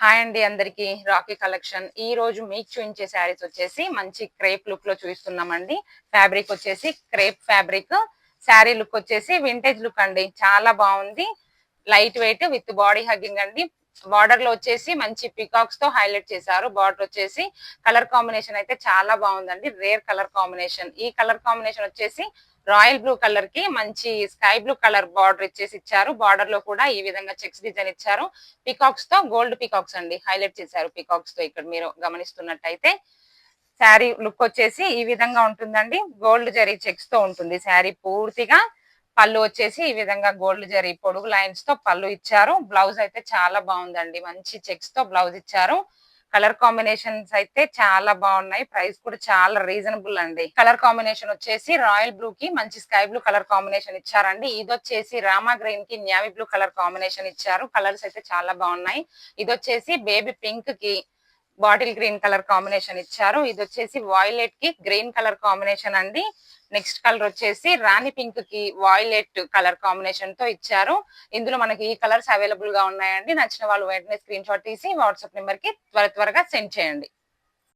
Hi అండి అందరికి Rocky collection. ఈ రోజు మీకు చూపించే శారీస్ వచ్చేసి మంచి క్రేప్ లుక్ లో చూపిస్తున్నామండి. ఫ్యాబ్రిక్ వచ్చేసి క్రేప్ ఫ్యాబ్రిక్. శారీ లుక్ వచ్చేసి వింటేజ్ లుక్ అండి. చాలా బాగుంది. Light weight with body hugging అండి. బార్డర్ లో వచ్చేసి మంచి పికాక్స్ తో హైలైట్ చేశారు. బార్డర్ వచ్చేసి కలర్ కాంబినేషన్ అయితే చాలా బాగుందండి. Rare colour combination. ఈ కలర్ కాంబినేషన్ వచ్చేసి రాయల్ బ్లూ కలర్ కి మంచి స్కై బ్లూ కలర్ బార్డర్ ఇచ్చేసి ఇచ్చారు. బార్డర్ లో కూడా ఈ విధంగా చెక్స్ డిజైన్ ఇచ్చారు. పికాక్స్ తో గోల్డ్ పికాక్స్ అండి హైలైట్ చేశారు. పికాక్స్ తో ఇక్కడ మీరు గమనిస్తున్నట్టయితే శారీ లుక్ వచ్చేసి ఈ విధంగా ఉంటుందండి. గోల్డ్ జరీ చెక్స్ తో ఉంటుంది శారీ పూర్తిగా. పళ్ళు వచ్చేసి ఈ విధంగా గోల్డ్ జరీ పొడుగు లైన్స్ తో పళ్ళు ఇచ్చారు. బ్లౌజ్ అయితే చాలా బాగుందండి. మంచి చెక్స్ తో బ్లౌజ్ ఇచ్చారు. కలర్ కాంబినేషన్స్ అయితే చాలా బాగున్నాయి. ప్రైస్ కూడా చాలా రీజనబుల్ అండి. కలర్ కాంబినేషన్ వచ్చేసి రాయల్ బ్లూ కి మంచి స్కై బ్లూ కలర్ కాంబినేషన్ ఇచ్చారండి. ఇది వచ్చేసి రామా గ్రీన్ కి నేవీ బ్లూ కలర్ కాంబినేషన్ ఇచ్చారు. కలర్స్ అయితే చాలా బాగున్నాయి. ఇది వచ్చేసి బేబీ పింక్ కి బాటిల్ గ్రీన్ కలర్ కాంబినేషన్ ఇచ్చారు. ఇది వచ్చేసి వాయిలెట్ కి గ్రీన్ కలర్ కాంబినేషన్ అండి. నెక్స్ట్ కలర్ వచ్చేసి రాణి పింక్ కి వాయిలెట్ కలర్ కాంబినేషన్ తో ఇచ్చారు. ఇందులో మనకి ఈ కలర్స్ అవైలబుల్ గా ఉన్నాయండి. నచ్చిన వాళ్ళు వెంటనే స్క్రీన్ షాట్ తీసి వాట్సాప్ నెంబర్ కి త్వరగా సెండ్ చేయండి.